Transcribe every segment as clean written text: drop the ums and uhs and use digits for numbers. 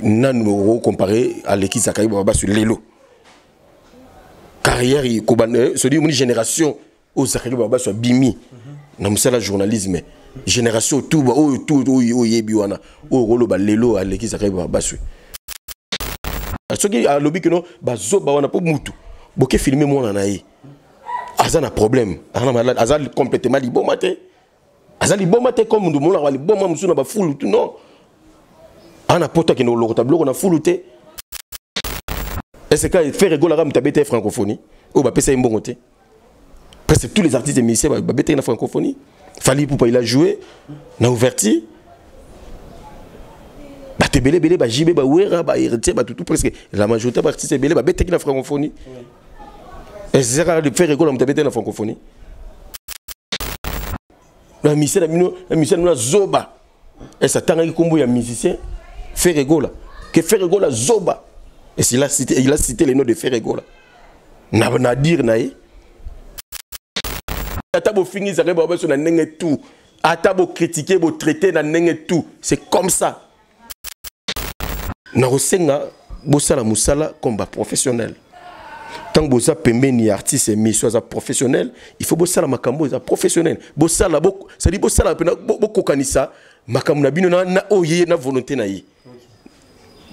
nous comparé à l'équipe Zakari Baba sur Lelo. Carrière, c'est une génération où Zakari Baba sur Bimi. Nous sommes la journalisme. Génération tout, yebiwana, rolo Lelo à l'équipe Zakari Baba sur. Ce qui a lobby que non, Zoba on a pas moutou. Boké filmer moi en aïe. Azan a problème. Azan complètement libre matin. Azan libre matin comme nous demandons la libre matin nous na ba full tout non. On a porté que nous le tableau on a full té. Est-ce que faire rigolo la m'tabete francophonie ou ba pesa mbongo té. Parce que tous les artistes et musiciens ba bete na francophonie. Fali pour il a joué na ouverti. Ba te belé ba jibé ba wera ba héritier ba tout presque la majorité des artistes belé ba bete na francophonie. Et c'est ça de faire rigolo m'tabete na francophonie. La musicien na zoba. Et ça tanga kombo ya musicien Ferregola. Que Ferregola zoba. Et il a cité les noms de Ferregola. Na dire nae. Atabo fini ça reba sur na nenge tout. Atabo critiquer, bo traiter na nenge tout. C'est comme ça. Na rosenga bo sala musala combat professionnel. Tant que vous avez ni artiste et mission professionnel, il faut bosser la makambo professionnel. Bosser la bo, ça dit bosser la beaucoup kanisa makambo na bino na oye na volonté na yi.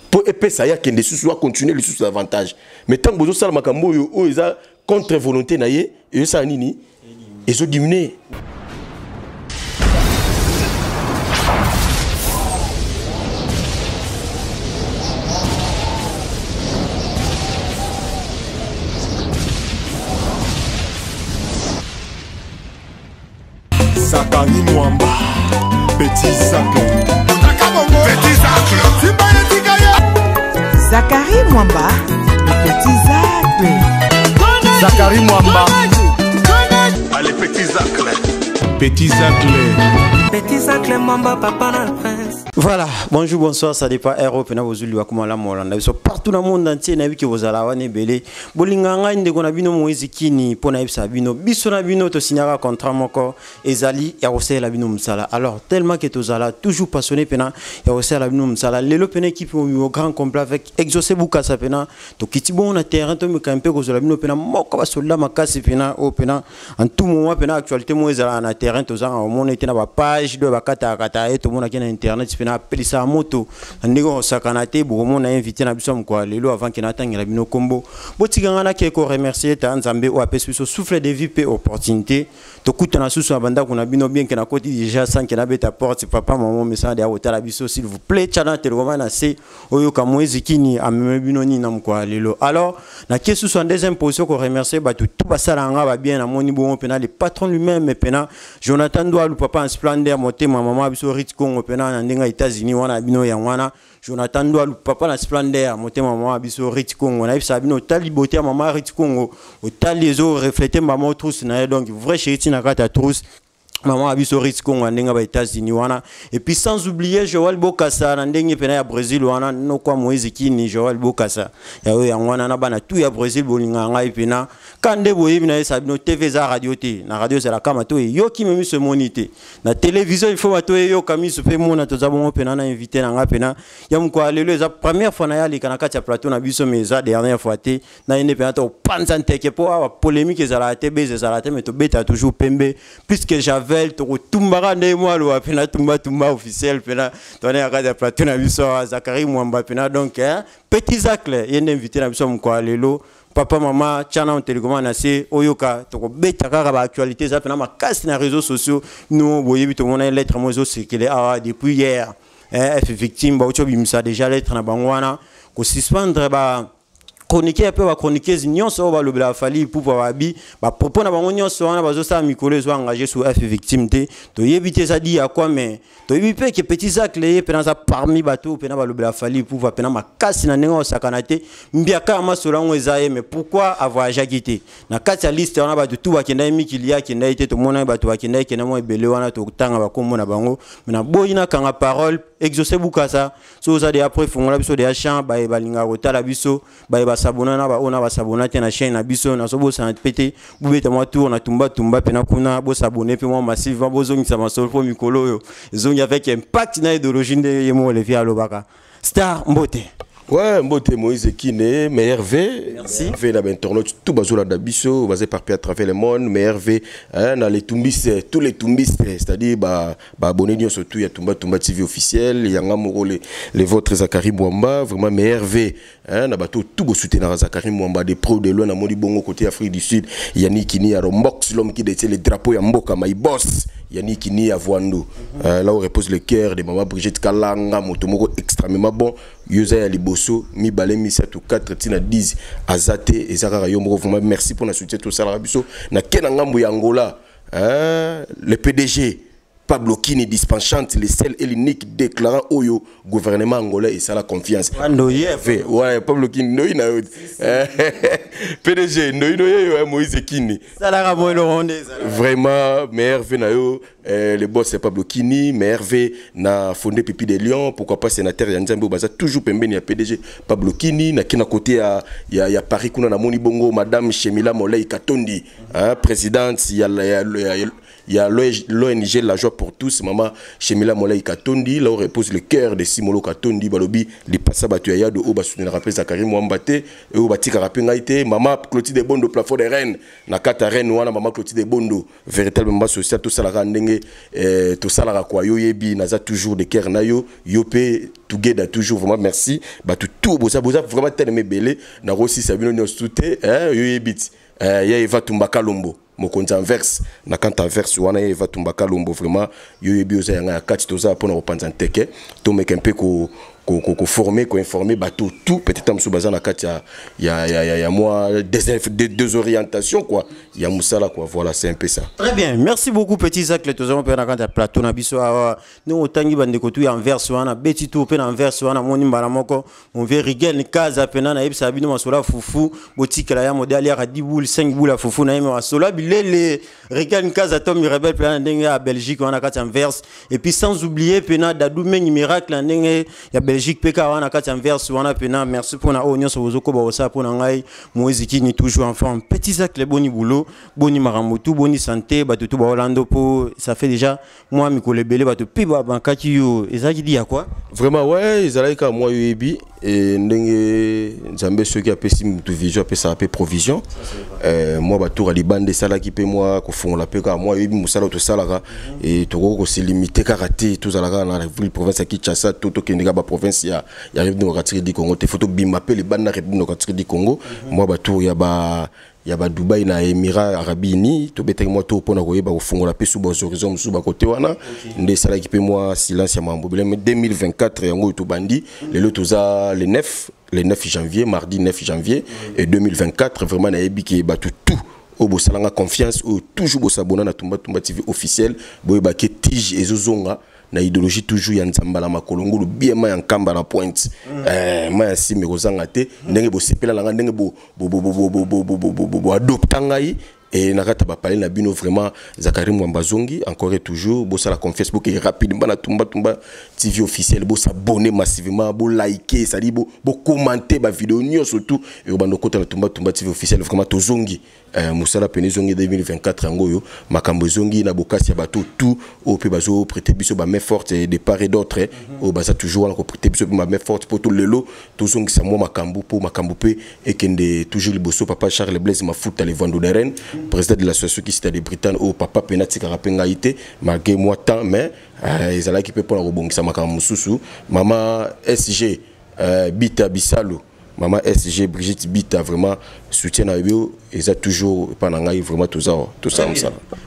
Pour épais ça y a qu'un sous continuer les sous avantages. Mais tant que vous avez la makambo yo eza contre volonté na yi et ça nini ils ont diminué. Zakari Mwamba, Petit Zacle. Petit Zacle. Zakari Mwamba, Petit Zacle. Zakari Mwamba. Allez, Petit Zacle. Petit Zacle. Petit Zacle Mwamba, papa dans le prince. Voilà, bonjour, bonsoir, ça dépend Europe, na vozuli wa kuma la molanda. Ils sont partout dans le monde entier, na biki vozala wane belé. Bolinganga inde kona bino moizi kini pona ibsa bino. Biso na bino to signara contrat moko ezali ya rosé la bino msala. Alors tellement que tozala toujours passionné pena ya rosé la bino msala. Lelo pena équipe au grand complet avec Exaucé Bukasa pena. To kitibon na terrain to me camper ko la bino pena moko ba sola makasi pena o pena en tout moment pena actualité mo ezala na terrain tozanga au monde était na ba page de ba kata kata et to mona kena internet pena pelisa moto ndeko sakanate bomo na invité na biso mko lelo avant que natangira bino kombo botikanga na ke ko remercier ta nzambe o apesi biso souffle de vie pe opportunité to kuta na susu abanda kuna bino bien que na koti déjà sans que na beta porte papa maman message de hôtel biso s'il vous plaît chana televoma na se oyo ka mwezi kini ameme bino ni na mko lelo alors na ke susu en deuxième position ko remercier ba tout basalanga ba bien na moni bon pena le patron lui-même pena Jonathan Doualou papa en splendeur moté maman biso Rit Congo pena na ndenga États-Unis wana bino ya wana Jonathan Doualou papa na splendeur moté maman biso Rit Congo na bisa bino tali beauté maman Rit Congo au tali les eaux refléter maman trousse na donc vrai chéri na kata trousse maman abiso Rit Congo ndenga ba États-Unis wana et puis sans oublier Joël Bokassa na ndenge pena ya Brésil wana no kwa Moïse Kini Joël Bokassa ya we ya wana na bana tout ya Brésil bolinga ngai pena kande boyebi na sabino TV za radio te na radio za la kama to yo ki memi se monité na télévision il faut bato yo kami se pe mona to za bon pena na invité na nga pena ya mko lelo za première fois na ya likana kati ya plateau na biso meza dernière fois te na ine pena to panza nteke po a polémique za la te beze za la te mais to beta toujours pembe puisque j'avais to tumbara ne moi lo pena tumba officiel pena to na kati ya plateau na biso Zakari Mwamba pena donc Petit Zacle yende invité na biso mko lelo papa maman chana on télécommande assez oyoka to beta kaka ba actualité ça pena makasi na réseaux sociaux nous boyebi to mona lettre mozo circuler depuis hier F victime ba ocho bimisa déjà lettre na bangwana ko suspendre ba chroniquer un peu va chroniquer nyonso ba lobela fali pour babi ba propos na bango nyonso wana bazo sa mikolo zo engagé sur F victime te to yebite ça dit à quoi mais to yebipe que Petit Zacle pena ça parmi bateau pena ba lobela fali pour va pena makasi na nengo sakanate mbiaka masolango ezaye mais pourquoi avoir jagité na kati ya liste wana ba tout ba kenda mikilia kenda ite to mona ba to ba kenda kenda mo ebele wana to tanga ba komona bango mais na boyina kanga parole Exaucé Bukasa so ça de après fongola biso de champ ba balinga rotala biso ba sabona na ba ona ba sabona te na chaîne na biso na so bo sa pété bubeta moi tour na tumba pena kuna bo sabone pe moi massif bo zongi sa masol po mikolo yo zongi avec impact na idéologie de yemo le via lobaka Star Mbote. Ouais, Mbote Moïse Kine, mais Hervé. Merci. Hervé, là, internaute, tout bazola d'abisso, basé par à travers le monde, mais Hervé, dans les tumbistes, tous les tumbistes, c'est-à-dire, abonnez-vous surtout, il y a Tumba TV officiel, il y a Ngamoro, les vôtres Zakari Mwamba, vraiment, mais Hervé, na bateau, tout beau soutenir Zakari Mwamba, des pros de loin, à Modi Bongo, côté Afrique du Sud, Yannick Kini, à Rombox, l'homme qui détient les drapeaux, Yamboka, my boss, Yannick Kini, à Voando. Là où repose le cœur de maman Brigitte Kalanga, Motomoko, extrêmement bon. Yosa ya liboso mi balé mi 7 ou 4 tina 10 azate ezakara yombo vraiment merci pour la soutien tout ça la biso na kena ngambo ya Angola le PDG Pablo Kini dispensante le seul et l'unique déclarant au gouvernement angolais et ça la confiance. Ouais, Pablo Kini no ina PDG no ino Moïse Kini. Ça la ramo le rondé vraiment meilleur venayo le boss c'est Pablo Kini, mais Hervé na fondé Pipi de Lyon, pourquoi pas sénateur ya Nzambe baza toujours pembeni ya PDG Pablo Kini na kina côté ya Paris kuna na Moni Bongo madame Chemila Molei Katondi, présidente il y a l'ONG La Joie pour tous, maman Chemila Molei Katondi, là où repose le cœur de Simolo Katondi, balobi, les passats battus à Yado, au bas soutenir rappel Zakari Mwambate, et au bâti Karapé Ngaïté, maman Clotilde Bondo, plafond des Rennes, na Kata Rennes, ouana maman Clotilde Bondo, véritablement social, tout ça la rendenge, tout ça la quoi, yo yebi, naza toujours de cœur na yo, yopé, together toujours, vraiment merci, bah tout, boza, vraiment tellement belé, na rossi sabino nyos touté, yo yebit, ya Eva Tumbaka Lombo. Mokonzi Anvers na kanta Anvers wana Eva Tumbaka Lombo vraiment yo yebi oza yanga kati toza pona kopanza nteke to meka mpe ko former ko informer bateau tout peut-être amso baza na kati ya moi des orientations quoi ya musala quoi voilà c'est un peu ça. Très bien, merci beaucoup petit Zach le toza pe na kanta plateau na biso no otangi bande ko tu Anvers wana beti to pe na Anvers wana moni mbala moko mon vieux Rigel ni kaza pe na yebisa bino masola fufu botikela ya modèle ya 10 boules 5 boules à fufu na yema masola bilele Rigel ni kaza Tom rebelle pe na ndenge ya Belgique wana kati Anvers et puis sans oublier pe na Dadou Mengi miracle na ndenge ya Belgique peka wana kati Anvers wana pe na merci pour na onyo so bozoko ba osa pour na ngai Moïse Kini toujours en forme petit Zach le boni boulot boni maramutu boni santé batutu ba Orlando po ça fait déjà moi mikole belé batu pe ba bankaki yo ezaki di ya quoi vraiment ouais ezalaka moi yebi et ndenge Nzambe ceux qui appellent mutu vision appelle ça appelle provision moi ba tour ali bande sala qui pe moi ko fond la pe ka moi yebi musala to sala et to ko se limiter karaté tout ça la ville province qui Kinshasa tout kendega ba province ya République démocratique du Congo te photo bimapé les bandes République démocratique du Congo moi ba tour ya ba Dubaï na Émirats Arabes Unis to bete moi to pona koyeba ko fongola pe sous bas horizon sous ba côté wana ndé sala qui pe moi silence ya mambo 2024 yango to bandi le lotoza le 9 janvier mardi 9 janvier et 2024 vraiment na yebi ki ba tout au bosalanga confiance au toujours bosabona na Tumba TV officiel boyeba ke tige ezozonga na idéologie toujours ya Nzambala makolongo bien ma en kamba na point ma si me kozanga te ndenge bo sepela langa ndenge bo adoptanga yi et nakata ba parler na bino vraiment Zakari Mwamba zongi encore et toujours bo ça la confiance bo que rapide na Tumba TV officiel bo s'abonner massivement bo liker ça dit bo commenter ba vidéo nyo surtout et bando kota na Tumba TV officiel vraiment to zongi musala pene zongi 2024 ngoyo makambo zongi na bokasi ya bato tout au pe bazo prêter biso ba main forte de part et d'autre au baza toujours ko prêter biso ba main forte pour tout lelo to zongi sa mo makambo pour makambo pe et kende toujours liboso papa Charles Blaise Mafuta les vando de Rennes président de l'association qui cité de Bretagne au papa penati karapenga ité malgré moi temps mais ils allaient qui peut pour rebongisa makambo susu maman SG Bita Bisalo maman SG Brigitte Bita vraiment soutien à eux et ça toujours pendant vraiment tout ça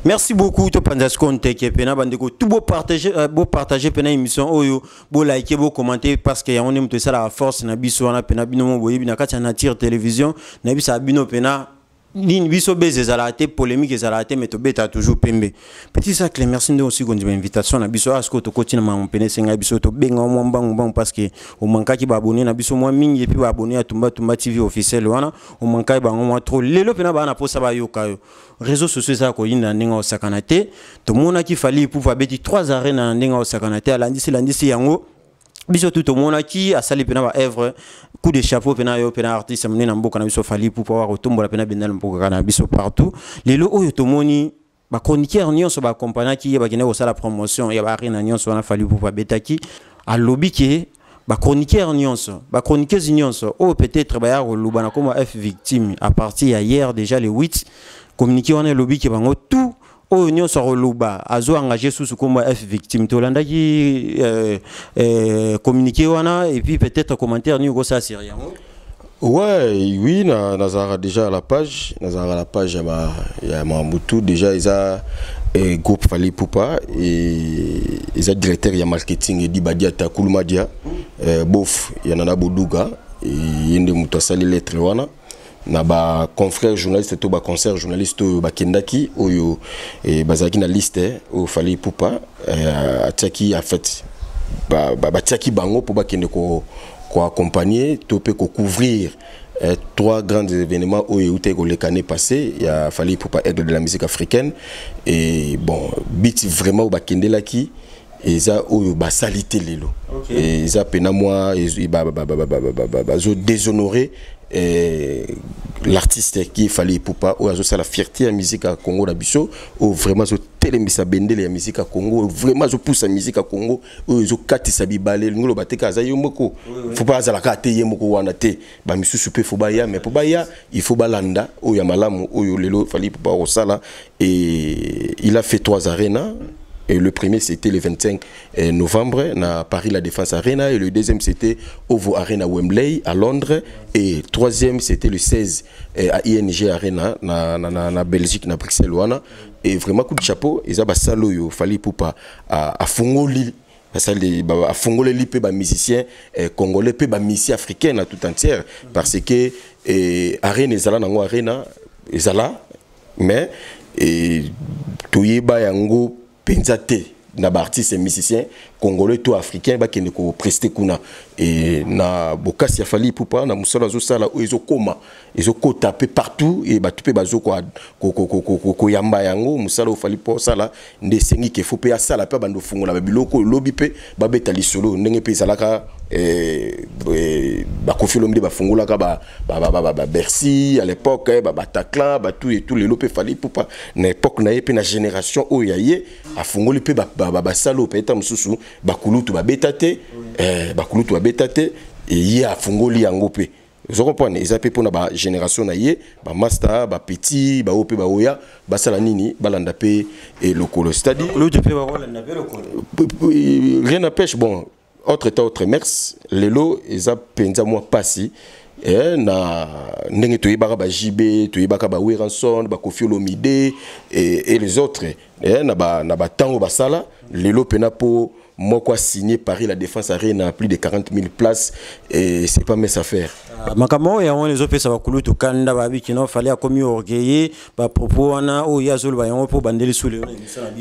merci beaucoup to pandas konte ke pena bandeko tout beau partager pena émission oyo beau liker beau commenter parce que on aime tout ça la force na biso na pena bino mo boyebi na kati na tire télévision na bisa bino pena Lin biso beze zalate polémique zalate mais to beta toujours pembe petit Zach le merci de aussi gondi invitation na biso asko to kotina ma mpene senga biso to benga mo mbangu parce que o manka ki ba abonné na biso moi mingi et puis ba abonné à Tumba TV officiel wana o manka ba mo trop lelo pena ba na posa ba yoka yo réseaux sociaux ça ko yinda ndinga o sakanate to mona ki fali pouvoir beti 3 arènes na ndinga o sakanate lundi yango biso tout monde qui a sali pena ba œuvre coup de chapeau pena yo pena artiste amné na mboka na biso fali pour pouvoir retomber la pena bendal mboka na biso partout lelo oyo to moni ba chroniqueur nyonso ba compagnie qui ba kene ko sala promotion ya ba arena nyonso na fali pour ba betaki a lobby ki chroniqueur nyonso, chroniqueuse nyonso, ou peut-être ba lubana comme F victime à partir hier déjà le 8 communiqué on est lobby qui bango tout o nyonso luba azo engagé sous comme F victime to landa qui communiqué wana et puis peut-être commentaire ni go ça sérieux. Ouais, oui, Nazara déjà à la page, il y a Mambutu déjà ils a groupe Fali Poupa et ils a directeur il y a marketing et Dibadia Takulumadia bof il y en a Boduga et inde mutasali lettre wana na ba confrère journaliste to ba concert journaliste ba Kendaki oyo et bazaki na liste au Fali Poupa ataki en fait ba taki bango pour ba kende ko accompagner topé ko couvrir trois grands événements où il y a passé, il a fallu pour pas aider de la musique africaine et bon beat vraiment au bakende là qui et ça où ba salité lelo et ça pena moi et ba déshonorer l'artiste qui fallait pour pas ou ça la fierté la musique à Congo la biso ou vraiment zo telemisa bendele la musique à Congo vraiment zo pousse la musique à Congo ou zo kati sabi balé ngolo bateka za yomoko faut pas za la kate yemoko wana te ba misusu pe faut ba ya mais pour ba ya il faut balanda ou ya malamu ou lelo fallait pour pas au sala et il a fait 3 arénas. Et le premier c'était le 25 novembre à Paris La Défense Arena et le deuxième c'était Ovo Arena Wembley à Londres et le troisième c'était le 16 à ING Arena na Belgique na Bruxelles wana et vraiment coup de chapeau ils a salo yo fallait pour pas à fongoli à fongoli li pe ba musicien congolais pe ba musicien africain tout entière parce que Arena ezala nango Arena ezala mais et toyeba yango pensate na artiste musicien congolais tout africain ba kende ko prester kuna et na bokasi ya Fali Poupa na musala zo sala ezo koma ezo ko taper partout et ba tupe bazo ko yamba yango musala Fali Poupa sala ndesengi ke faut pe sala pe bando fungola ba biloko lobby pe ba beta lisolo ndenge pe salaka ba kofilomde ba fungola ka ba Bercy à l'époque ba Bataclan ba tout et tout les lopé Fali Poupa na époque na pe na génération o yaye a fungoli pe ba salo pe ta mususu bakulutu ba betate bakulutu ba betate et y a fungoli yango pe vous comprenez ils appellent pour na génération na yé ba master ba petit ba opé ba oya ba sala nini balanda pe et lokolo c'est-à-dire l'autre pe ba rolanda pe lokolo rien n'empêche bon autre temps autre mers lelo ils a penza moi passé na ndenge toyebaka ba JB toyebaka ba Weranson ba Koffi Olomide et les autres na ba tango basala lelo pena po moko signé Paris La Défense Arena à plus de 40 000 places et c'est pas mes affaires. Makamo ya on les opé ça va couler to kanda ba bi kino fallait comme orgueillé ba propos ana o ya zolo ba yon po bandeli sous le.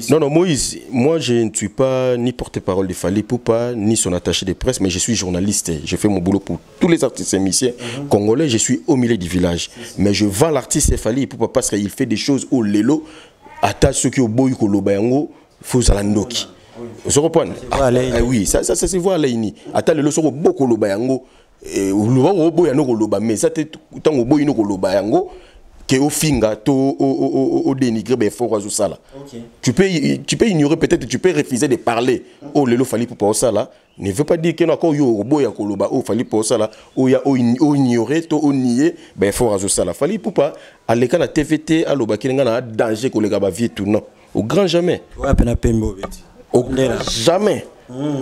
Non Moïse, moi je ne suis pas ni porte-parole de Fali Poupa ni son attaché de presse mais je suis journaliste, je fais mon boulot pour tous les artistes et musiciens congolais, je suis au milieu du village mais je vends l'artiste Fali Poupa parce qu'il fait des choses au lelo ata ceux qui au boy ko lobayango faut zalandoki. Vous comprenez? Oui, ça se voit là ini. Attends le leçon beaucoup lo bayango le boy no loba mais ça tant au boy no loba yango que au finga to au dénigrer ben fort à ça là. Tu peux ignorer peut-être tu peux refuser de parler. Oh le Fali Poupa ça là ne veut pas dire que encore yo boy ya koloba oh Fali Poupa ça là oh ya oh ignorer to oh nier ben fort à ça là. Fali Poupa à l'école la TVT à loba ki nga danger ko le gaba vie tout non au grand jamais. Ouais pena pembo beti. Jamais.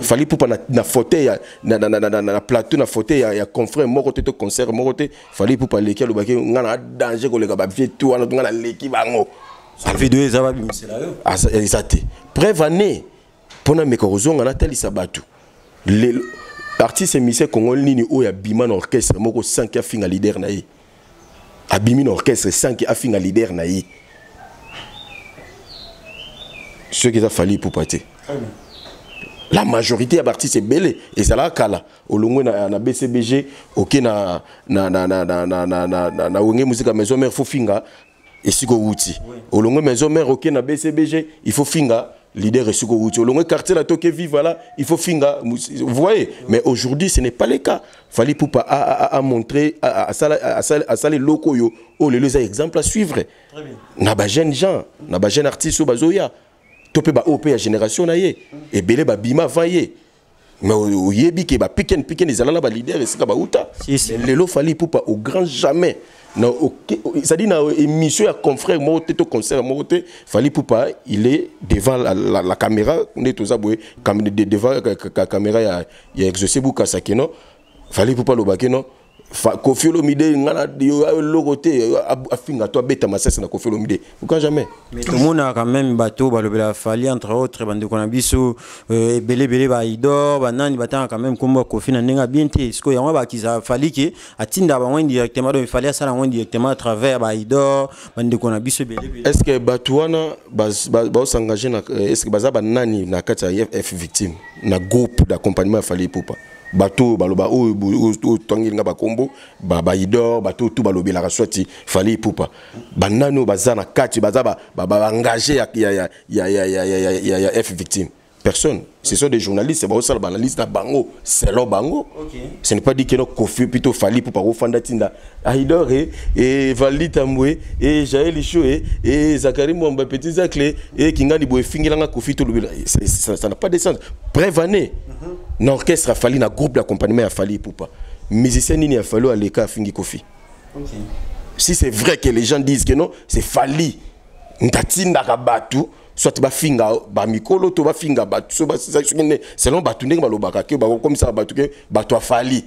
Fali Poupa na fauteuil na plateau na fauteuil ya confrère moko te concert moko te Fali Poupa leki lo baki ngana danger ko le ba vie tout ana ngana leki bango sa vidéo ça va bimisela yo exact preuve année pona mekorozo ngana tali sabatu les artistes et musiciens congolais nini o ya bima orchestre moko 5 ya finga leader na yi abimi orchestre 5 ya finga leader na yi ce qui a Fali Poupa te la majorité des artistes c'est belé et ça là kala olongo na BCBG OK na wenge musique maison mère faut finga et siko wuti olongo maison mère OK na BCBG il faut finga leader et siko wuti olongo quartier la toke vive là il faut finga vous voyez mais aujourd'hui ce n'est pas le cas Fali Poupa a montré à ça les locaux yo oh les exemples à suivre très bien na ba jeunes gens na ba jeunes artistes bazoya topé ba OP à génération na ye et belé ba bima vaillé mais au yebi ke ba piken les alala ba leader et c'est ba uta lelo Fally Ipupa au grand jamais non ça dit na émission à confrère moi te concert moi te Fally Ipupa il est devant la caméra on est tous aboué devant la caméra il y a exaucé buka sakeno Fally Ipupa lo bakeno Koffi Olomide ngana logoté afinga toi beta masese na Koffi Olomide pourquoi jamais mais tout le monde a quand même bateau balobela Fally entre autres bande ko na biso belé ba idor banani batanga quand même comme Koffi na ndenga bien te ce ko yango ba kiza Fally ki atinda ba indirectement donc Fally ça na indirectement à travers ba idor bande ko na biso belé est-ce que batuana ba s'engager na est-ce que baza banani na kata F victime na groupe d'accompagnement Fally Ipupa bateau baloba o tangi nga bakombo ba idor bateau tout balobela raswati Fally Ipupa banano bazana kati bazaba ba engagé ya F victime personne ce sont des journalistes c'est ba osala banaliste na bango selon bango ce n'est pas dit que no Koffi plutôt Fally Ipupa ko fanda tinda idor et Valdi Tambwe et Jaël Licho et Zakari Mwamba Petit Zacle et Kingani Boy fingilanga Koffi to lobela ça n'a pas de sens prévané l'orchestre a fallu un groupe d'accompagnement a fallu Ipupa musicien ni a fallu aller à fingi Koffi si c'est vrai que les gens disent que non c'est Fally ntatinda ka batu soit ba finga ba mikolo to ba finga batu so ba selon batu ndenge balobaka ke ba comme ça batu ke batu a Fally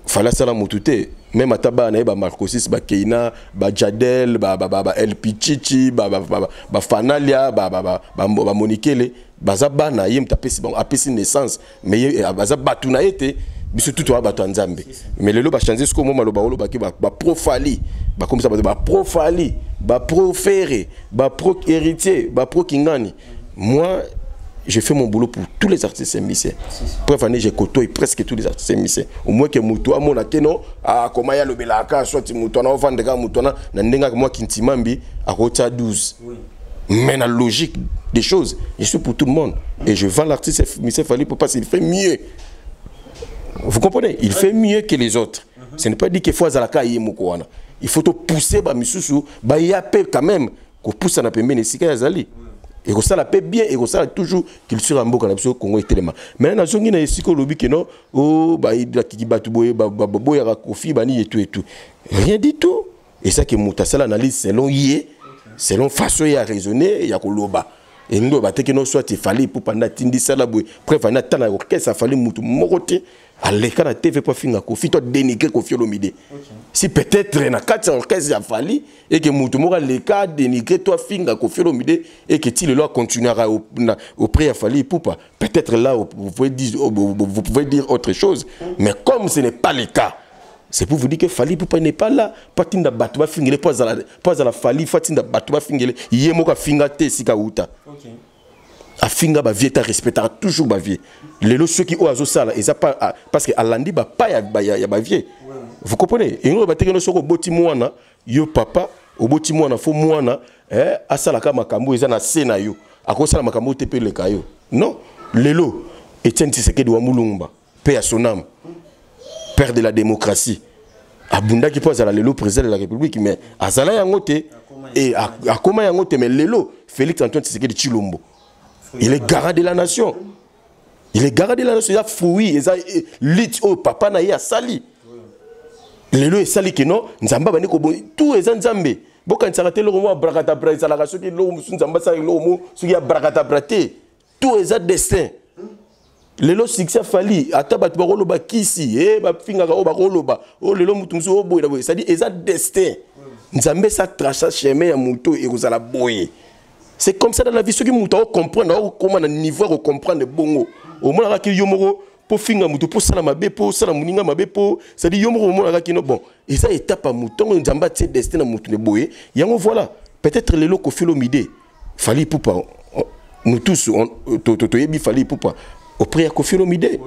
Fally sala mutute même ataba na ba Marcosis ba Keina ba Jadel ba El Pichichi ba Fanalia ba Monikele bazaba na yem tapesi bon apesi naissance mais bazaba tuna été biso tout wa bato nzambe mais lelo ba changer ce comme maloba olo ba pro Fally ba comme ça ba pro Fally ba pro Ferré ba pro héritier ba pro Kingani moi je fais mon boulot pour tous les artistes musiciens. Preuve année j'ai côtoyé presque tous les artistes musiciens. Au moins que muto a mon akeno a comment ya le belaka soit muto na ovandega muto na ndenga moi kintimambi a rota 12. Mais la logique des choses, je suis pour tout le monde et je vends l'artiste musicien Fally Ipupa parce qu'il fait mieux. Vous comprenez? Il fait mieux que les autres. Ce n'est pas dit qu'il faut azalaka yemukwana. Il faut te pousser ba misusu ba yape quand même ko poussa na pembeni sika yazali. Et ça la paix bien et ça toujours qu'il sera en boka na biso Congo etelema. Maintenant nazongi na esiko lobi que non oh ba ida ki batu boye boya ka Koffi bani et tout. Rien du tout. Et ça que mutasala analyse selon yé selon façon ya raisonner ya koloba. Et nous ba te que non soit Fally Ipupa na tindi sala boye. Bref na tana ko ça fallait mutu mokote. Aleka na TV pour finga Koffi to dénigrer Koffi Olomide. Si peut-être na 4 orchestre a Fally et que mutu mora leka dénigrer toi finga Koffi Olomide et que ti le loi continuera au prix à Fally Ipupa, peut-être là vous pouvez dire autre chose, mais comme ce n'est pas le cas, c'est pour vous dire que Fally Ipupa n'est pas là, pas tinda batu ba fingele pas à la Fally fatinda batu ba fingele yemoka finga te sika uta. A finga ba vie ta respectera toujours ba vie. Les ceux qui ont azo sala et ça pas parce que alandi ba pas ya ba vie. Vous comprenez? Et nous ba te que soko boti mwana yo papa au boti mwana fo mwana asala ka makambo eza na sena yo. Akosala makambo te pe le kayo. Non, lelo Etienne Tshisekedi wa Mulumba, paix à son âme. Père de la démocratie. Abunda qui pose à la lelo président de la République mais azala yango te et akoma yango te mais lelo Félix Antoine Tshisekedi Tshilombo. Il est garant de la nation. Il est garant de la nation. Il a fouillé. Il a lit au papa na ya sali. Le lo est sali que non. Nzamba bani ko tout est nzambe. Boka ntsarate lo mo brakata brata la raso ki lo musu nzamba sa lo mo su ya brakata brate. Tout est destin. Le lo succès Fally ata bat ba rolo ba kisi ba finga ka o ba rolo ba o le lo mutu musu o boy da boy. Ça dit est destin. Nzambe sa traça chemin ya muto e kozala boye. C'est comme ça dans la vie, ceux qui m'ont comprendre, comment on niveau à comprendre bongo. Au moins, il y a yomoro pour finir moutou, pour salamabe, pour salamuninga mabe, pour ça dit yomoro au moins là bon. Et ça étape à mouton, on jamba tse destin à mouton de boye. Et on voilà, peut-être les locaux Koffi Olomide, Fally Ipupa, nous tous, Totoyebi Fally Ipupa, au prix à Koffi Olomide.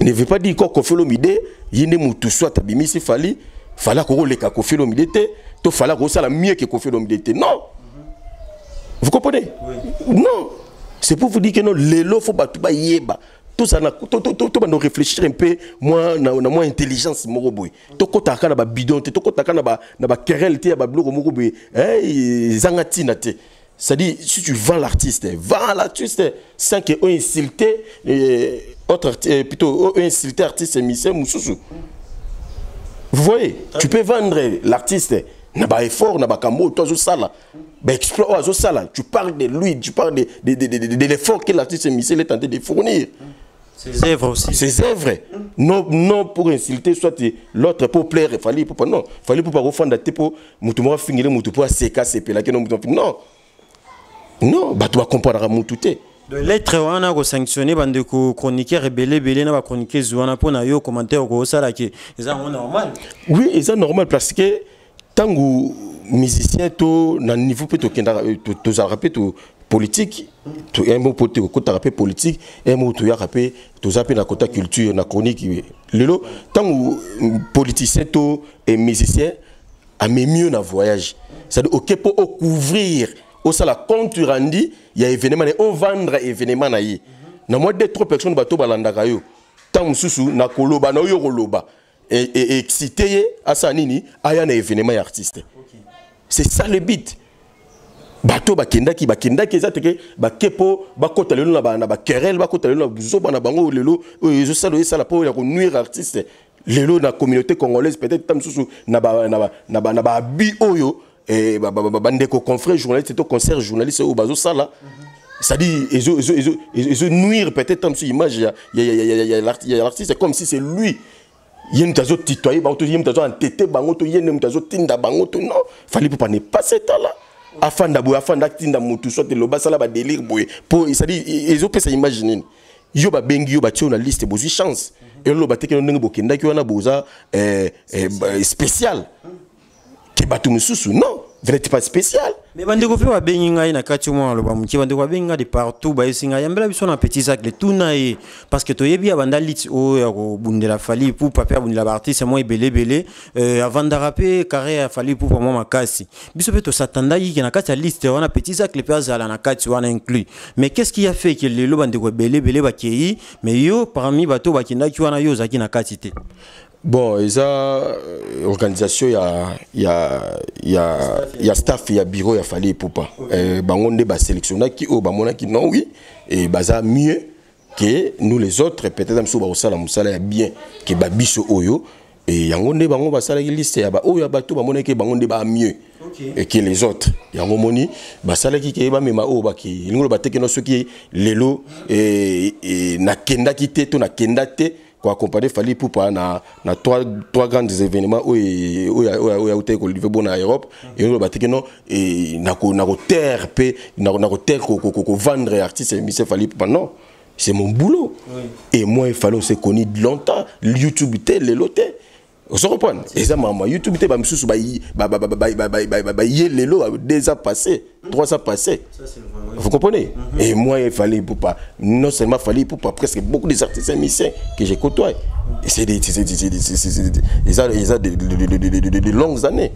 Ne veut pas dire que Koffi Olomide, yene moutou soit abimi si Fally qu'on le ka Koffi Olomide te, to fallait qu'on ça la mieux que Koffi Olomide te. Non. Vous comprenez? Oui. Non. C'est pour vous dire que non, les lots, il faut pas tout yeba. Tout ça, tout réfléchir un peu, moins intelligence, mon robot. Tout quand t'as bidon, tout quand t'as na ba querelle, t'es ba bloc, mon robot. Zangatina te. C'est-à-dire, si tu vends l'artiste sans qu'il ait insulté insulté artiste et musicien Moussoussou. Vous voyez, tu peux vendre l'artiste, n'a pas effort, n'a pas camo, toi, ça, tu parles de lui, tu parles de l'effort que l'artiste et musicien est tenté de fournir. Ses œuvres aussi. Ses œuvres. Non pour insulter soit l'autre pour plaire, il fallait pour pas refondre pour moutouma finir moutouma CKCP là que non. Non, bah tu vas comprendre à moutouté. De lettre on a sanctionné bande ko chroniqueur belé na ba chroniqueur zwana pour na yo commentaire ko ça là que c'est normal. Oui, c'est normal parce que tant que musicien to na niveau plutôt to rapper to politique, to un mot pour te rapper politique, un mot to rapper to zapper na côté culture na chronique. Lelo tant que politicien to et musicien a mieux na voyage. C'est OK pour couvrir au ça la compte rendu il y a événement on vendre événement na yi na moi deux trois personnes bato balandaka yo tant mususu na koloba na yo koloba et excité à ça nini aya na événement artiste. C'est ça le but. Bato bakendaki ezate ke bakepo bakota lelo na ba querelle bakota lelo na buzoba na bango lelo ezo sala ça la po ya ko nuire artiste lelo na communauté congolaise peut-être tam susu na ba bi oyo et bandeko confrère journaliste c'est au concert journaliste au bazo sala ça dit ils nuire peut-être comme si image il y a l'artiste comme si c'est lui il y a une tazo titoyer bango il y a une tazo entêté bango il y a une tazo tinda bango non fallait pas ne pas cet là afin tinda mutu soit le basala ba délire boy pour ça dit ils ont fait ça imaginer yo ba bengi yo ba tio na liste bozi chance et lo ba teke no ndenge bokenda ki wana boza spécial que batu mususu non vrai pas spécial mais bandeko pe ba bengi ngai na kati mo aloba muki bandeko ba bengi de partout ba esinga yambela biso na petit sac le tout nae parce que to yebi abanda lit o ya ko bundela fali pour papa bundela ba artiste moi belé avant de rapper carré a fali pour moi makasi biso pe to satanda yi na kati ya liste wana petit sac le père ala na kati wana inclus mais qu'est-ce qui a fait que le lo bandeko belé ba kei mais yo parmi bato ba kinda ki wana yo zaki na kati te. Bon, il y a organisation, il y a staff, il y a bureau, il y a fallu pour pas. Bangonde ba sélectionner qui au bamona qui non oui et baza mieux que nous les autres peut-être même so ba osala musala ya bien que ba biso oyo et yangonde bango ba sala liste ya ba oyo ya bato bamona que bangonde ba mieux et que les autres yango moni ba sala ki ke ba mema o ba ki lingo ba teke no soki lelo et na kenda ki te to na kenda te quoi accompagner fallait pour pas na trois grands événements où où ko live bon en Europe et on va non et na ko terre pe na ko terre ko vendre artiste mais c'est fallait pas non c'est mon boulot et moi il fallait on s'est connu longtemps YouTube était les lotés on se reprend et ça maman YouTube était ba msusu ba les lots déjà passé 3 ans passé vous comprenez et moi il fallait pour pas non seulement fallait pour pas presque beaucoup des artistes musiciens que j'ai côtoyé c'est des longues années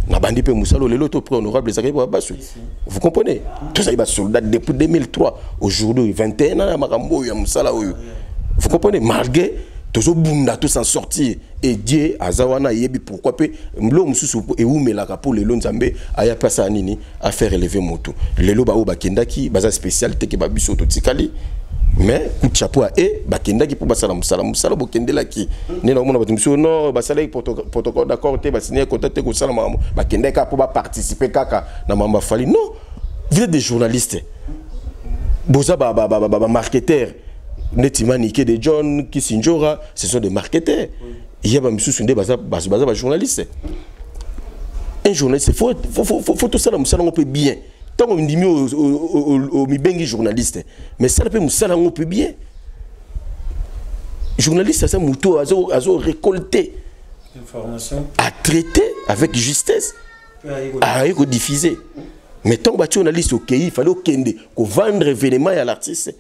na bandi pe musalo lelo to prix honorable ça va basu vous comprenez tout ça il va soldat depuis 2003 aujourd'hui 21 ans makambo ya musala oyo vous comprenez malgré toujours bunda tout s'en sortir et Dieu azawana yebi pourquoi pe mlo mususu et umelaka pour le nzambe aya pasa nini à faire élever moto lelo ba o bakendaki baza spécialité ke babiso to tikali mais coup de chapeau à e bakendaki pour basala musala bokendela ki ne na mona batumiso non basala protocole d'accord te ba signer contact ko sala mama bakendaka pour ba participer kaka na mama fali non vous êtes des journalistes boza ba marketeurs Netimani des John Kissinjora, ce sont des marketeurs. Il y a des journalistes. Un journaliste, il faut tout ça, on peut bien. Tant qu'on dit au mi journaliste, mais ça peut on peut bien. Journaliste, ça mouton à récolter, à traiter avec justesse, à diffuser. Mais tant que journaliste au pays, il fallait qu'on vendre événements à l'artiste.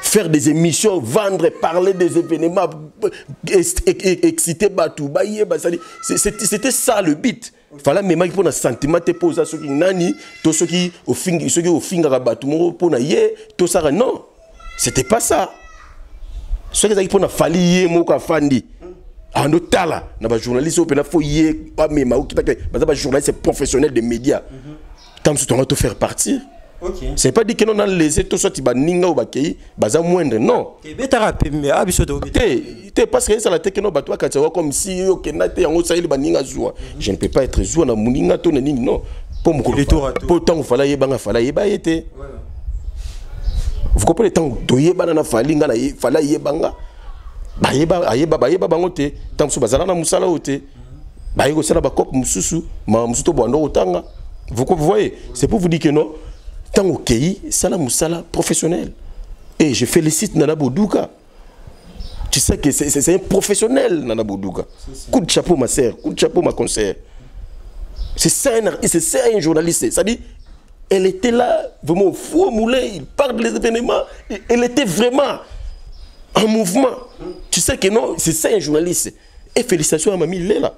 Faire des émissions, vendre, parler des événements, exciter Batou, c'était ça le but. Il fallait même pour un sentiment te poser ceux qui nani, tous ceux qui au finger Batou pour na yé, tout ça non, c'était pas ça. Ceux qui pour na fali yé moka fandi. En otala, na ba journaliste au pena faut yé pas même au qui ba journaliste professionnel des médias. tant que tu vas te faire partir. Okay. C'est pas dit que non a laissé tout ça tu vas ninga ou bakei baza moindre non. Parce que ça la tête que non batwa quand comme si OK na te yango ça il ba ninga zoa. Je ne peux pas être zoa na muninga to na ninga non. Pour me pour tant fala yebanga fala yeba yete. Vous comprenez tant to yeba na falinga na fala yebanga. Ba yeba bango te tant so bazala na musala ote. Ba yego sala ba kop mususu ma musuto bondo otanga. Vous voyez, c'est pour vous dire que non. Tant au pays, c'est la professionnel. Et je félicite Nana Boudouka. Tu sais que c'est un professionnel, Nana Boudouka. Coup de chapeau, ma sœur. Coup de chapeau, ma conseillère. C'est ça un journaliste. Ça dit, elle était là, vraiment au four moulin. Il parle des événements. Elle était vraiment en mouvement. Tu sais que non, c'est ça un journaliste. Et félicitations à Mamie, il est là.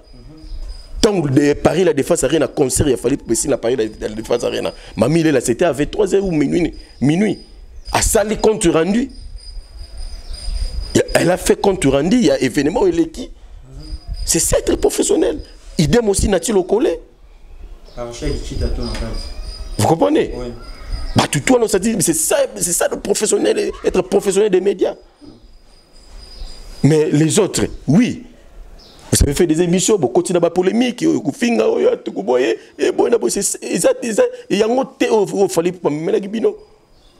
Tant que Paris la Défense Arena concert, il a fallu que la Paris la Défense Arena. Mamie là, c'était à 23h ou minuit. À Sali compte rendu. Elle a fait compte rendu, il y a événement, il est qui? C'est ça être professionnel. Idem aussi Nathil au collège. Vous comprenez? Oui. Bah tout toi, c'est ça le professionnel, être professionnel des médias. Mais les autres, oui. Vous avez fait des émissions, vous continuez à polémique, vous faites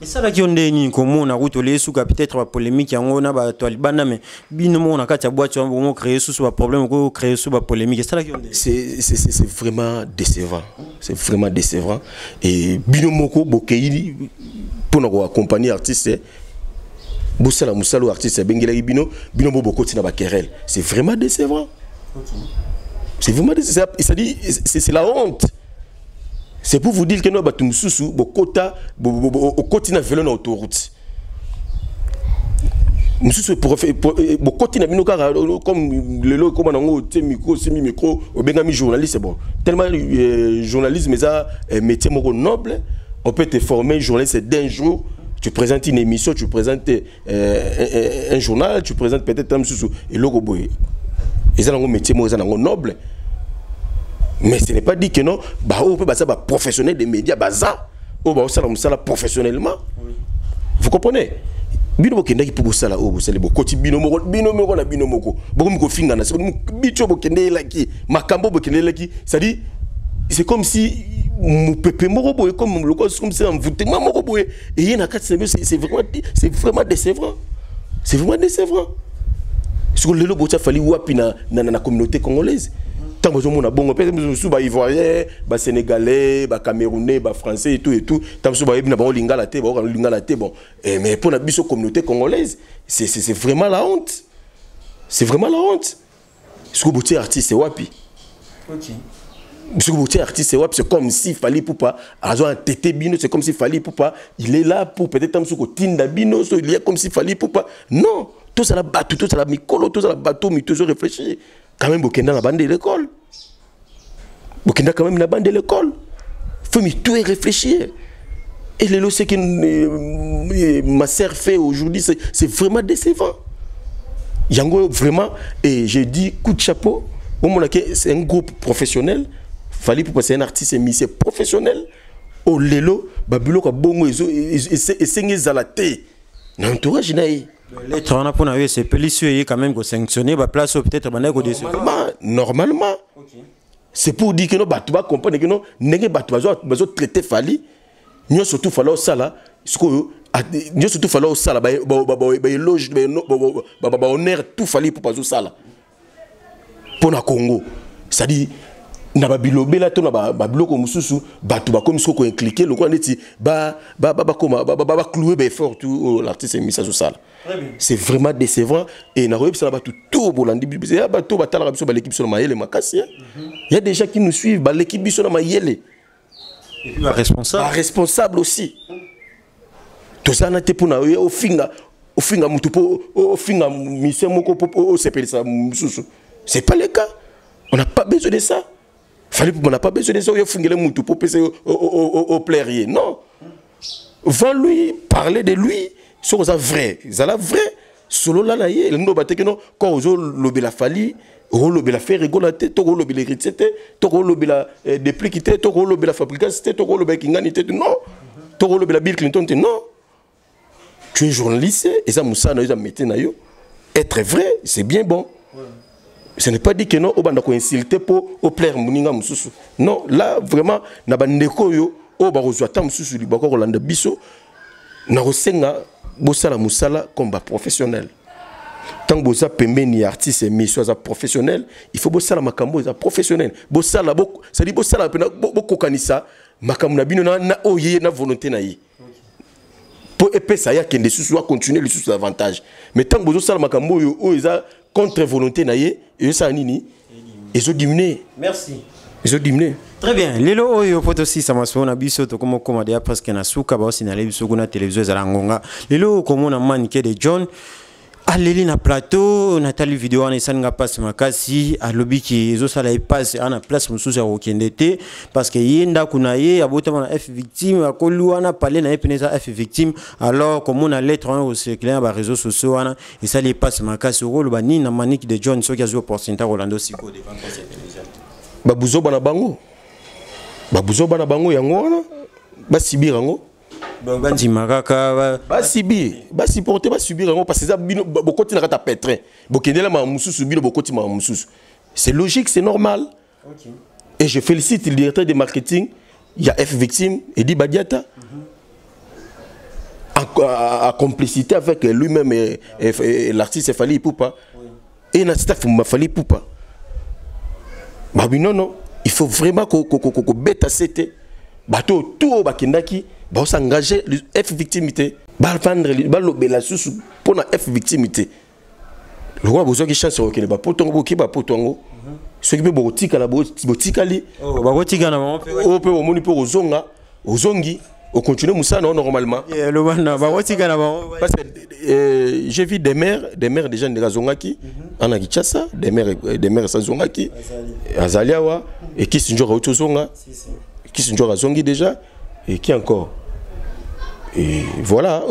et ça là qui on dit comment na route les sous peut-être la polémique yango na ba toalibana mais bino mo na kati ya boîte on créer sous ba problème ko créer sous ba polémique ça là qui on dit c'est vraiment décevant. C'est vraiment décevant et bino moko bokei pour nous accompagner artiste Boussala Moussalo artiste bengela bino boko tina ba querelle. C'est vraiment décevant. C'est vraiment décevant. C'est la honte. C'est pour vous dire que nous avons sous bokota bokotina vélo na autoroute. Mususu bokotina bino comme le lo comme nango te micro semi micro obengami journaliste bon. Tellement journalisme ça métier moko noble, on peut te former journaliste d'un jour. Tu présentes une émission, tu présentes un journal, tu présentes peut-être un sous et logo boy. Ils ont un métier noble. Mais ce n'est pas dit que non, bah on peut passer professionnel des médias baza, bah ça professionnellement. Vous comprenez? Bino bokenda ki pour ça là oh c'est le bokoti bino moko na bino moko. Boko mko finga na bicho bokende laki, makambo bokende laki, ça dit c'est comme si mon pépé morobo comme le comme si un voûtement morobo et il y a c'est vraiment décevant. C'est vraiment décevant. Sur le lobo ça fallait wapi na communauté congolaise. Tant que on a bon peut-être sous ba ivoirien, ba sénégalais, ba camerounais, ba français et tout tant que ba na ba lingala te bon mais pour la biso communauté congolaise, c'est vraiment la honte. C'est vraiment la honte. Sur le artiste c'est wapi. OK. C'est comme s'il fallait pour pas avoir un tété bino, c'est comme s'il fallait pour pas il est là pour peut-être un sou tinda bino, il y a comme s'il fallait pour pas non, tout ça la bateau, tout ça la micolo, tout ça la bateau, mais toujours réfléchir. Quand même Bokenda la bande de l'école. Bokenda quand même la bande de l'école. Faut me tout réfléchir. Et le ce que ma sœur fait aujourd'hui, c'est vraiment décevant. Yango vraiment et j'ai dit coup de chapeau, c'est un groupe professionnel. Fallait pour passer un artiste émissé professionnel au lelo babulo ka bongo et sengé zalaté na entourage naï les trana pour na c'est pelicieux quand même go sanctionner ba place peut-être ba ko décider normalement c'est pour dire que non batu ba comprendre que non nenge batu bazo traiter fali nyo surtout falo sala siko nyo surtout falo sala ba éloge ba honneur tout fali pour bazo sala pour na Congo ça dit na babilobe la to na babiloko mususu batu ba comme soko impliquer le quoi neti ba clouer ba effort tout l'artiste mis ça sur ça. C'est vraiment décevant et na royeb ça ba tout bolandi il y a bato batala biso ba l'équipe sur mayele makasi. Il y a des gens qui nous suivent ba l'équipe biso na mayele. Et puis la responsable aussi. Tout ça na te pour na au finga mutu au finga mission moko au sepeli ça mususu. C'est pas le cas. On n'a pas besoin de ça. On n'a pas besoin de ça. Il faut que les pour passer au plairier. Non. Va lui parler de lui. Sur ça vrai. Ça la vrai. solo là na ye ndo bateke no ko ozo lobela fali o lobela faire rigolate to ko lobela recette to ko lobela déplicité to ko lobela fabricacité to ko lobela kinganité non to ko lobela Bill Clinton non tu es journaliste et ça moussa na yo metté na yo être vrai c'est bien bon. Ce n'est pas dit que non, on va insulter pour au plaire muninga mususu. Non, là vraiment na bandeko yo o ba rozwa tam mususu li bako kolanda biso na rosenga bosala musala combat professionnel. Tant que bosa pembeni artiste et mission za professionnel, il faut bosala makambo za professionnel. Bosala bo, ça dit bosala pena boko kanisa makambo na bino na oye na volonté na yi. Pour épée ça ya kende susu a continuer le sous avantage. Mais tant que bosala makambo yo o eza contre volonté naie et ça nini ils ont diminué. Merci. Ils ont diminué. Très bien. Lelo oyo poto si sama sona biso to comme commander presque na suka ba aussi na le biso kuna télévision za ngonga. Lelo comme on a manqué de John aleli na plateau Nathalie vidéo en esanga passe makasi alobi ki zo sala passe ana place mususu ya okendete parce que yenda kuna ye abota na F victime akoluana parler na epeneza F victime alors comme on a lettre au circulaire ba réseaux sociaux ana et ça les passe makasi rolo ba ni na maniki de John so ki azo pourcentage Rolando Siko devant cette télévision babuzo bana bango yango wana basibira ngo bandi makaka basi porter ba subir ngo parce que ça bino bokoti na kata pétrin bokendela ma mususu bino bokoti ma mususu c'est logique c'est normal. OK. Et je félicite le directeur de marketing il y a F victime Edi Badiata en complicité avec lui-même et l'artiste Fally Ipupa et na staff Fally Ipupa bah non il faut vraiment que bêta c'était bateau tout bakendaki ba s'engager F victimité ba vendre ba lobela susu pour na F victimité le roi besoin qui chance que ba potongo ki ba potongo ce qui peut botika la botikali ba botika na on peut au moni pour ozonga ozongi on continue musa normalement le bana ba botika na parce que j'ai vu des mères déjà de Zongaki ana Kinshasa des mères sa Zongaki azaliawa et qui sinjo ra otozonga qui sinjo ra zongi déjà et qui encore et voilà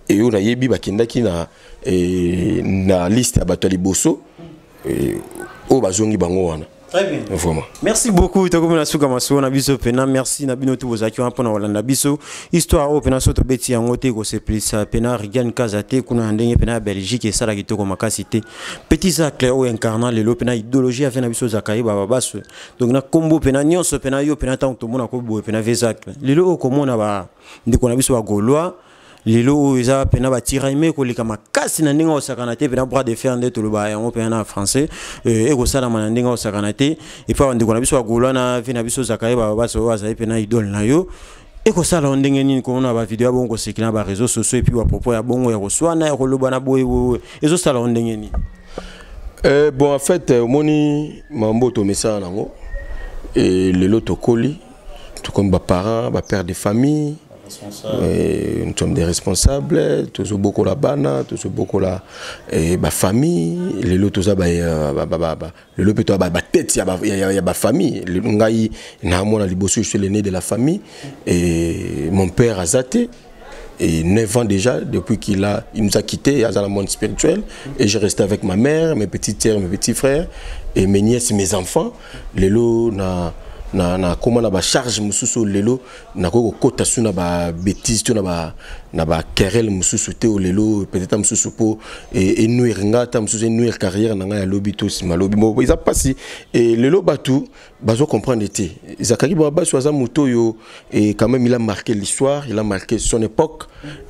et on a yebi bakendaki na liste ya bato liboso o bazongi bango wana. Très bien. Vraiment. Merci beaucoup. Tokomona suka masona biso pena merci na bino tu bozaki mpona Rolanda biso histoire o pena soto beti yango te ko se plisa pena Rigan Kazate kuna ndenge pena Belgique et sala kitoko makasi te petit ça clair o incarnant le pena idéologie afena biso zakai baba baso donc na kombo pena nyonso pena yo pena tant to mona ko bo pena vezacle lelo o komona ba ndiko na biso ba Gaulois lelo eza pena ba tiraime ko lika makasi na ndinga osakana te pena bras de fer nde to loba yango pena na français et ko sala mana ndinga osakana te et pa ndiko na biso ba Gaulois na vina biso zakai baba baso waza pena idole na yo et ko sala ndenge nini ko na ba vidéo bongo sekina ba réseaux sociaux et puis wa propos ya bongo ya ko swana ya ko loba na boye ezo sala ndenge nini bon en fait moni mambo to mesa nango et lelo to koli tout comme ba parents ba père de famille. Nous sommes des responsables, tous beaucoup la bana, tous beaucoup la famille, les lots ça le lot plutôt tête il y a famille, le ngai na moi je suis l'aîné de la famille et mon père a zaté et 9 ans déjà depuis il nous a quittés dans le monde spirituel et je restais avec ma mère, mes petites sœurs, mes petits frères et mes nièces, mes enfants, les lots na comment na ba charge mususu lelo na ko kota suna ba bêtise to na ba querelle mususu te o lelo peut-être mususu po et nuire ngata mususu nuire carrière na ya lobby to si malobi mo ils a passé et lelo batu bazo comprendre te Zakari Baba soza moto yo et quand même il a marqué l'histoire, il a marqué son époque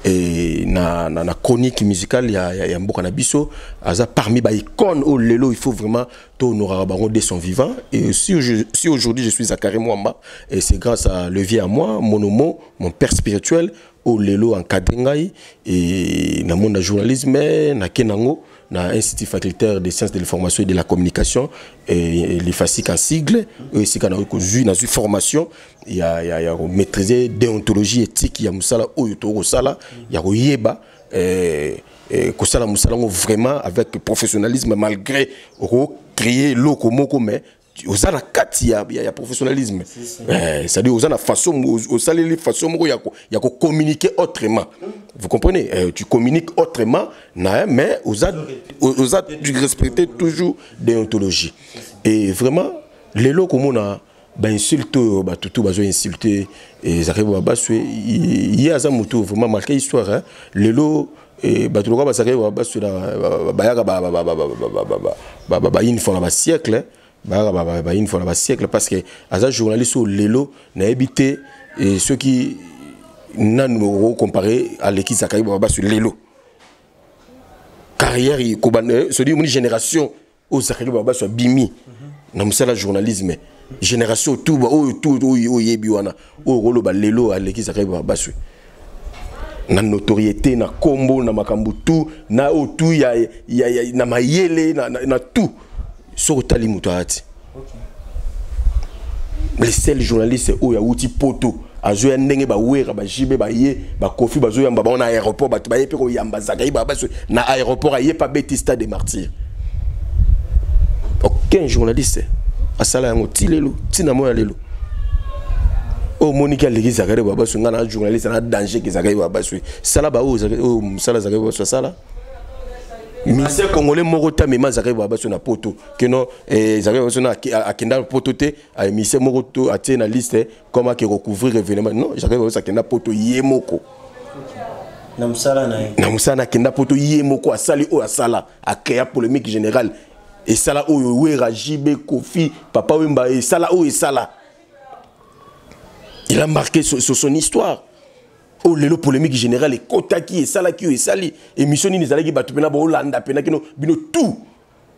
et na chronique musicale ya mboka na biso aza parmi ba icône o lelo il faut vraiment to honorer bango de son vivant et si aujourd'hui je suis Zakari Mwamba et c'est grâce à levier à moi mon père spirituel au lelo en Kadengai et na monde journalisme na kenango na institut facultaire des sciences de l'information et de la communication et les FASIC en sigle et si kana ko na formation il y a maîtriser déontologie éthique ya musala oyo to sala ya ko yeba ko sala musala vraiment avec professionnalisme malgré créer loko moko mais aux ana kati ya professionnalisme. C'est-à-dire aux ana façon aux salé façon il y a communiquer autrement. Vous comprenez? Tu communiques autrement, mais aux a tu respecter toujours déontologie. Et vraiment les lots comme on a insulte tout bazo insulter et ça arrive bah il y a ça moto vraiment marqué histoire hein les lots et bah tout le monde ça arrive bah sur la une fois la siècle une fois la siècle parce que à ça journaliste au lelo n'a habité et ceux qui n'ont comparé à l'équipe ça arrive bah sur lelo carrière il se dit une génération au ça arrive bah sur bimi dans le journalisme génération tout yebiwana o rolo ba lelo aleki zakaiba baswe na notoriété na kombo na makambu tout na otu ya na mayele na tout so tali mutati les seuls journalistes o ya uti poto azo ya ndenge ba wera ba jibe ba ye ba kofi bazo yamba ba na aéroport ba ba ye pe ko yamba zakaiba baswe na aéroport aye pa Betista des Martyrs aucun journaliste asala yango tilelo tina moya lelo o monika leki zakare baba so ngana journaliste na danger ke zakare baba so sala ba o sala zakare baba so sala ministère congolais morota mema zakare baba so na poto que non zakare baba so na akenda poto te a ministère moroto atie na liste comment que recouvrir événement non zakare baba so akenda poto yemoko na musala akenda poto yemoko asali o asala akaya polémique générale. Et ça là où Rajibe Kofi Papa Wemba et ça là où et ça là il a marqué sur son histoire oh le polémique générale et Kotaki et ça là qui et sali et mission ni zalaki batu pena bo Hollanda pena kino bino tout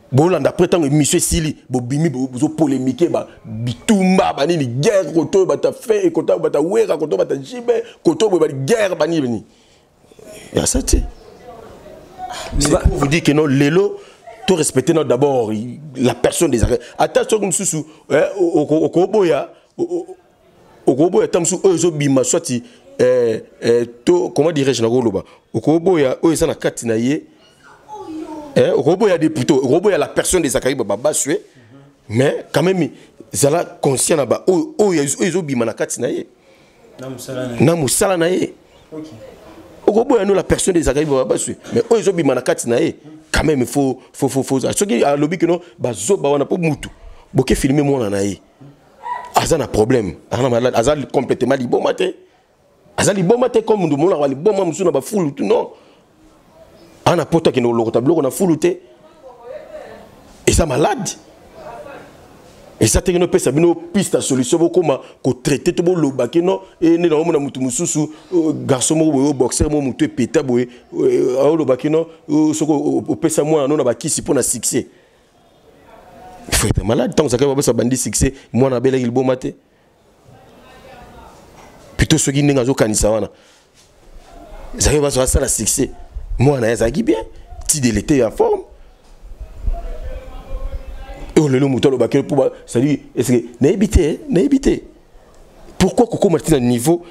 bo Hollanda prétend mission sili bo bimi bo polémique ba bitumba bani ni guerre koto bata fait et koto bata wera koto bata jibe koto bo guerre bani bani ya ça c'est pour vous dire que non lelo tout respecter d'abord la personne des arrêts. Attention comme sous au Koboya tamsu ozobima soit to comment dirais-je na goloba au Koboya o eza na kati na ye au Koboya des plutôt au Koboya la personne des arrêts baba sué mais quand même zala conscient na ba o ezobima na kati na ye na musala na ye au Koboya no la personne des arrêts baba sué mais o ezobima na kati na ye quand même il faut ce qui a lobby que non bazo ba wana po mutu boke filmer moi na ye azana problème azana malade azali complètement libomate azali libomate comme nous mona wali boma musu na ba fulu tout non ana poto que no tableau na fulu te et ça malade et ça te no pesa bino piste solution comment ko traiter to bo loba que non et ne na mona mutu mususu garçon mo boxer mo mutu peta boy a loba que non soko pesa moi non na ba kisi pour na succès il faut être malade tant que ça va pas bandi succès moi na bela il bon maté plutôt ce qui n'engazo kanisa wana ça va pas ça la succès moi na ça qui bien ti de l'été en forme et on le mouton pour ça dit est-ce que n'habiter pourquoi Coco Martin à niveau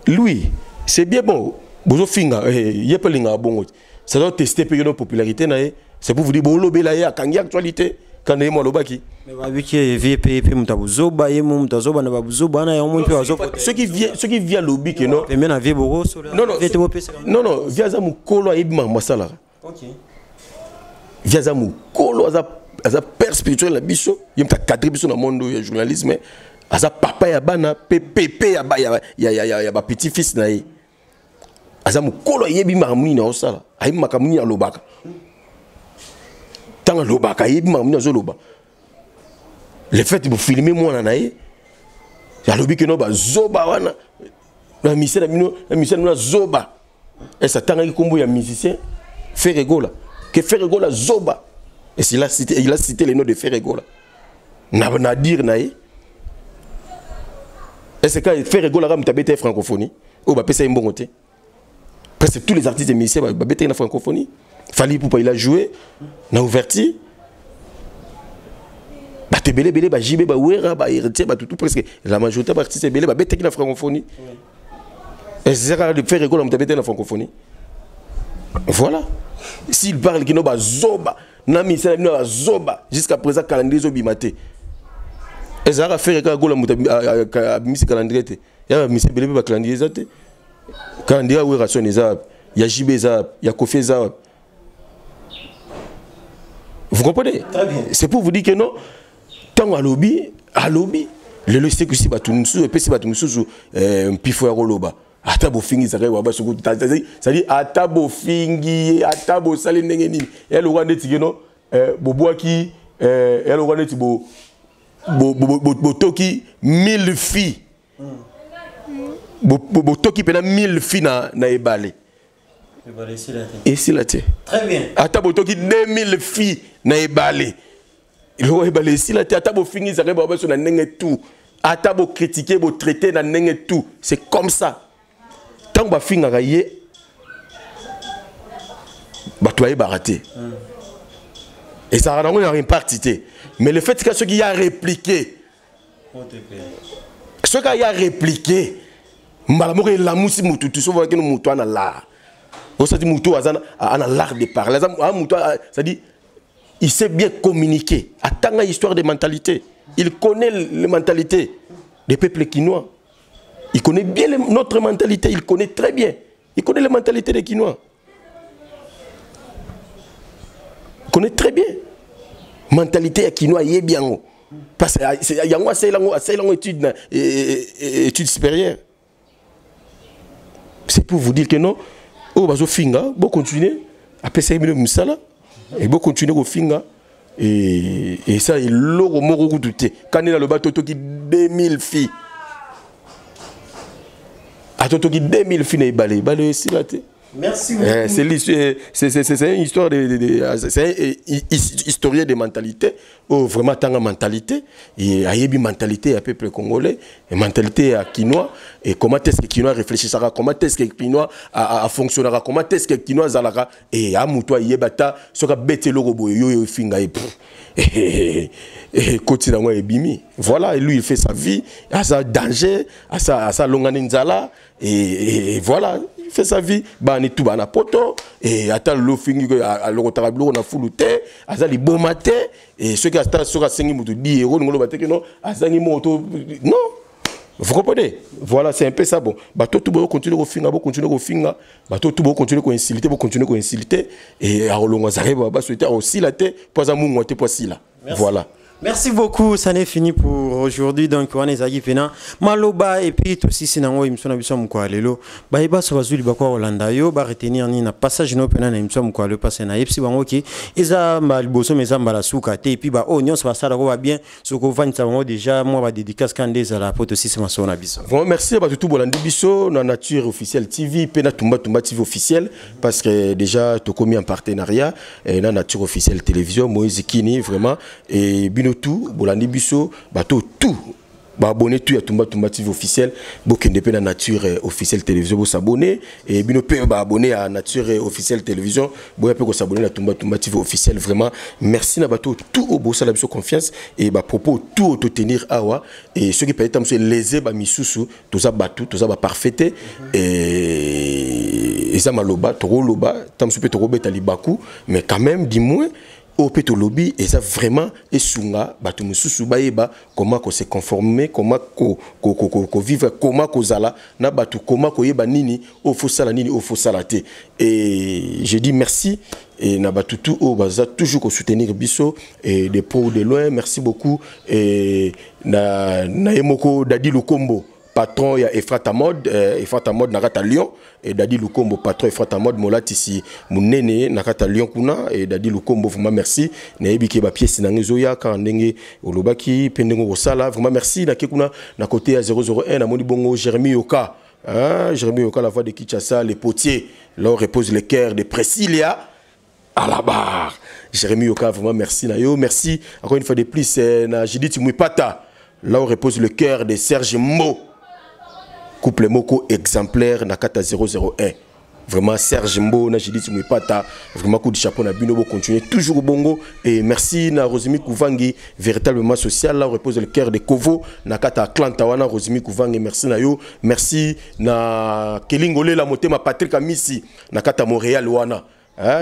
lui c'est bien bon bozo finga il y a pas linga bon ça doit tester pour notre popularité na c'est pour vous dire bon lobé là ya kangi actualité quand est moi lobaki mais ba biki VPP mutabuzoba yemu mutazoba na babuzoba na yomo mpe wazoba ce qui vient lobby que non mais na vie boro non via za mukolo ayibima masala OK via za mukolo aza père spirituel la biso yemta cadre biso na monde ya journalisme aza papa ya bana pepe ya ba petit fils na ye aza mukolo yebi marmuni na osala ayi makamuni ya lobaka tanga lobaka yebi marmuni na zo loba le fait de filmer moi na ye ya lobi que no ba zoba wana na misela na zoba et ça tanga kombo ya musicien Ferregola que Ferregola zoba. Et il a cité les noms de Ferregola. Na dire nae. Est-ce que Ferregola ram tabete francophonie ou ba pesa mbongote. Presque tous les artistes et musiciens ba bete na francophonie. Fali Poupa il a joué na ouverti. Ba tebele bele ba jibe ba wera ba héritier ba tout presque la majorité des artistes bele ba bete na francophonie. Et c'est ça de Ferregola ram tabete na francophonie. Voilà. S'il parle qui no ba zoba, nami c'est no zoba jusqu'à présent calendrier zo bimate. ezaka faire ka gola muta misi calendrier te ya misi belebe ba calendrier za te calendrier we ration eza ya JB za ya Kofi za. Vous comprenez? Très bien. C'est pour vous dire que non, tant à lobby, le logiciel que si batumsu et puis si batumsu pifo ya roloba. Atabo fingi ça va sur c'est-à-dire atabo fingi atabo sali ndenge nini. Et le rwanda ti non bobo qui et le rwanda ti bo toki 1000 filles. Bo toki pena 1000 filles na ebale. Et si là, très bien. Atabo toki 2000 filles na ebale. Il va ebale si là, atabo fingi ça va sur na nenge tout. Atabo critiquer, bo traiter na nenge tout. C'est comme ça. Tant que ba finga gaye, ba toi baraté. Et ça n'a rien parti. Mais le fait que ce qui a répliqué, ce qui a répliqué, malamour et la mousse moutou, tu sais que nous moutons à l'art. On s'est dit moutou à l'art de parler. Ça dit, il sait bien communiquer. À tant histoire de mentalité, il connaît les mentalités des peuples quinois. Il connaît bien notre mentalité, il connaît très bien. Il connaît les mentalités des Quinois. Il connaît très bien. Mentalité Quinois, il est bien. Parce qu'il y a une étude supérieure. C'est pour vous dire que non, oh, bah, finga, bon continuer. Après ça, il y a et bon continuer au finga. Et ça, il l'aura mort douté. Quand il y a le bateau qui 2000 filles. Attends, qui 2000 filles balé ici là. Merci beaucoup. C'est une histoire c'est historien de mentalité. Oh, vraiment tant de mentalité. Et il y a une mentalité à peuple congolais, une mentalité à Quinois. Et comment est-ce que Quinois réfléchira, comment est-ce que Quinois fonctionnera, comment est-ce que Quinois zalara. Et à Moutoua Yebata, ce qu'a bêté le robot, yo finga et continue et bimi. Voilà, et lui il fait sa vie, à sa danger, à sa longanenzala. Et voilà, il fait sa vie, bah on est tout bana poto et attend le fingi à l'orotarablo on a foutu à ça les bons matins et ceux qui attendent sur la cinq moto 10 euros nous le battre que non à ça moto non vous comprenez voilà c'est un peu ça bon bah tout bon continuer au finga bon continuer au finga bah tout bon continuer à insulter bon continuer à insulter et à longa zaré bah souhaiter aussi la tête pas à mou pas si là voilà. Merci beaucoup, ça n'est fini pour aujourd'hui. Donc, on est à Pena, Maloba, et puis aussi, c'est dans l'émission de Moukwalelo. Baïba, ça va se dire, Hollanda, yo, ba retenir ni na passage no pena na émission Moukwalelo, passer na Epsi, bango qui, eza malboso, mais amba la soukate, et puis ba, oh, nyon, ça va ça, va bien, ce qu'on va nous déjà, moi, va dédicace quand des à la pote aussi, c'est ma son abisso. Vraiment, merci à tout Bolandi Bisso, na Nature Officielle TV, Pena Tumba TV officiel, parce que déjà, tu as commis un partenariat, et na Nature Officielle Télévision, Moïse Kini, vraiment, et Bino tout Bolandi Bisso bateau tout ba abonné tout à Tumba TV officiel bokende pe na Nature Officielle Télévision bo s'abonner et bino pe ba abonné à Nature Officielle Télévision bo pe ko s'abonner à Tumba TV officiel vraiment merci na bateau tout au bossa la biso confiance et ba propos tout auto tenir awa et ceux qui peut être monsieur lésé ba misusu tout ça batou tout ça ba parfaité et ça maloba trop loba tam super trop beta libaku mais quand même dis-moi au péto lobby et ça vraiment et sunga batu mususu baeba comment ko se conformer comment ko vivre comment ko zala na batu comment ko yeba nini au faut sala nini au faut salaté et je dis merci et na batu tout au baza toujours ko soutenir biso et de pro ou de loin merci beaucoup et na emoko Dadi Lukombo patron ya Efrata Mode nakata Lyon et Dadi Lukombo patron Efrata Mode molatisi munene nakata Lyon kuna et Dadi Lukombo vraiment merci na ebiki ba pièce na ngezoya ka ndenge olobaki pendengo osala vraiment merci na kekuna na côté ya 001 na moni bongo Jérémy Yoka Jérémy Yoka la voix de Kinshasa les potiers là on repose le cœur de Priscilla à la barre Jérémy Yoka vraiment merci na yo merci encore une fois de plus na Judith Mwipata là on repose le cœur de Serge Mo couple moko exemplaire nakata 001 vraiment Serge Mbo na Judith Mwipata vraiment coup de chapeau na bino bo continuer toujours au bongo et merci na Rosimi Kouvangi véritablement social là on repose le cœur de Kovo nakata Atlanta wana Rosimi Kouvangi merci na yo merci na Kelingole la motema Patrick Amisi nakata Montréal wana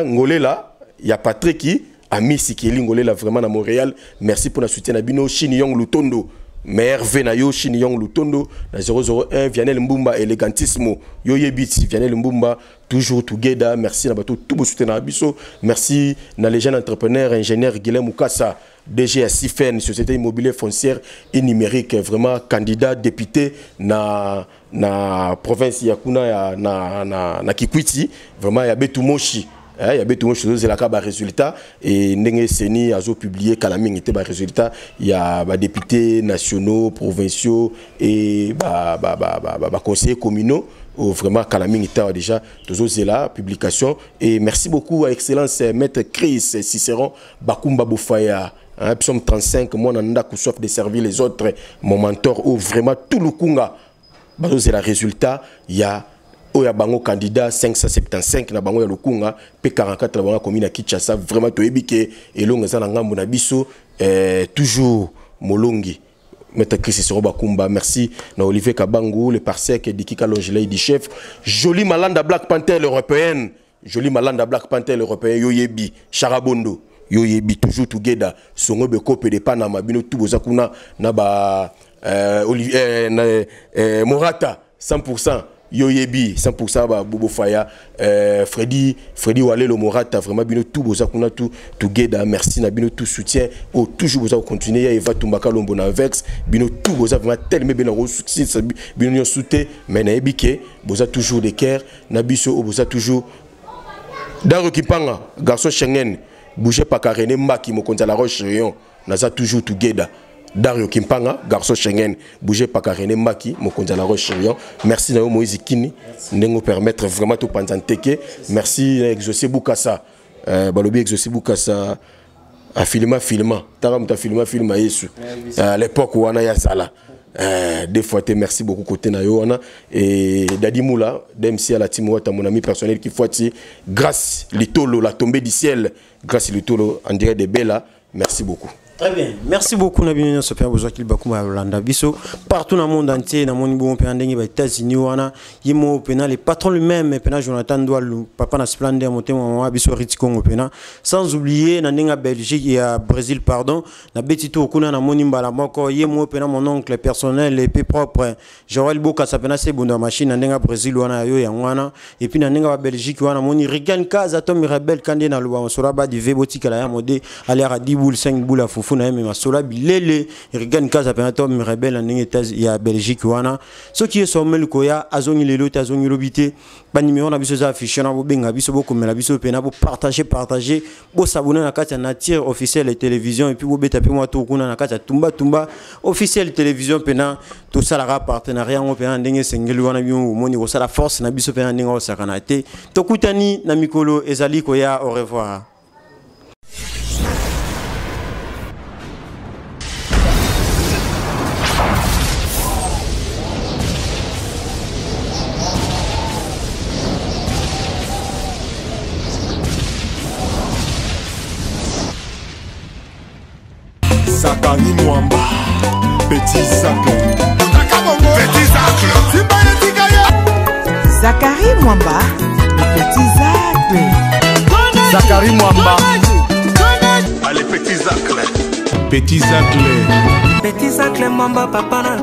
ngolé là il y a Patrick qui Amisi Kelingole là vraiment na Montréal merci pour la soutien na bino Chini Yong Lutondo mais Hervé na yo Chini Yong Lutondo na 001 Vianel Mbumba Elegantissimo yo yebiti Vianel Mbumba toujours together. Merci na bato tout soutenir na biso. Merci na les jeunes entrepreneurs ingénieur Guilhem Mukasa DG à Sifen société immobilière foncière et numérique, vraiment candidat député na province ya kuna na Kikwiti, vraiment ya betu moshi. Il y a beaucoup de choses résultats et n'engé seni azo publié kalaming était ba résultats. Il y a des députés nationaux, provinciaux et conseillers communaux. Vraiment kalaming était déjà tous là publication et merci beaucoup à excellence maître Chris Cicéron Bakumba Boufaya. Psaume 35 moi nanda ku soif de servir les autres mon mentor ou vraiment tout le kunga bazo c'est la résultat il y a Oya bango candidat 575 na bango ya Lukunga P44 na bango commune à Kinshasa vraiment to ebike elonga za na ngambo na biso toujours molongi Maître Chris Bakumba merci na Olivier Kabangu le parsec Diki Kalongelei di chef Joli Malanda Black Panther européenne Joli Malanda Black Panther européen Yoyebi Charabondo Yoyebi toujours together songo be kope de Panama bino tout boza kuna na ba Olivier Morata 100% Yoyebi 100% ba Bobo Faya Freddy Walelo Morata vraiment bino tout boza kuna tout together merci na bino tout soutien au toujours boza continuer ya Eva Tumbaka Lombo na Vex bino tout boza vraiment tellement bien au succès bino yo soutien mais na ebike boza toujours de cœur na biso boza toujours Daro Kipanga garçon Schengen bouger pas Karene Maki mokonza la Roche Rayon naza toujours together Dario Kimpanga, garçon Schengen, bougez pas Karene Maki, Mokonza la Roche Rayon. Merci Nao Moïse Kini, nous permettre vraiment tout panzanteke. Merci Exaucé Boukassa, Balobi Exaucé Boukassa, à filma. Taram ta filma Yesu. À l'époque où on a Sala. Des fois, merci beaucoup côté Nayoana et Dadi Moula, d'MC à la Timouata, mon ami personnel qui faut grâce Litolo, la tombée du ciel, grâce Litolo, en direct de Bella. Merci beaucoup. Très bien, merci beaucoup Nabino Sopia Bozakil Bakuma Landa Biso. Partout dans le monde entier, dans mon niveau, aux États-Unis, Yemo Pena, les patrons lui-même, Pena Jonathan Doualou, Papa na Splendeur, Monté Maman, Biso Ritiko Pena. Sans oublier, Nanenga Belgique et à Brésil, pardon, na Betito Okuna, na Monimba la Moko, Yemo Pena, mon oncle personnel, et puis propre, Joël Boka, Sapena Sebunda Machine, Nanenga Brésil, Wana Yo Yangwana, et puis Nanenga Belgique, Wana Moni, Rigan Kaza, Tom Rebel, Kandé, Naloua, Soraba, di Vebotika, la Yamode, Aléra 10 boules, 5 boules à Foufou. Mais ma sola bilele regan kaza penato mi rebelle en États ya Belgique wana ce qui est sommel koya azongi lelo tazongi lobité ba numéro na biso za affiché na bo benga biso bo komela biso pena bo partager bo s'abonner na kati na tir officiel et télévision et puis bo beta pe moi to kuna na kati tumba officiel télévision pena tout ça la partenariat on pena ndenge sengeli wana bi moni ko sala force na biso pena ndenge o sakana te to kutani na mikolo ezali koya au revoir. Zakari Mwamba, Petit Zacle. Zakari Mwamba, Petit Zacle. Zakari Mwamba. Allez, Petit Zacle. Petit Zacle. Petit Zacle Mwamba, papa na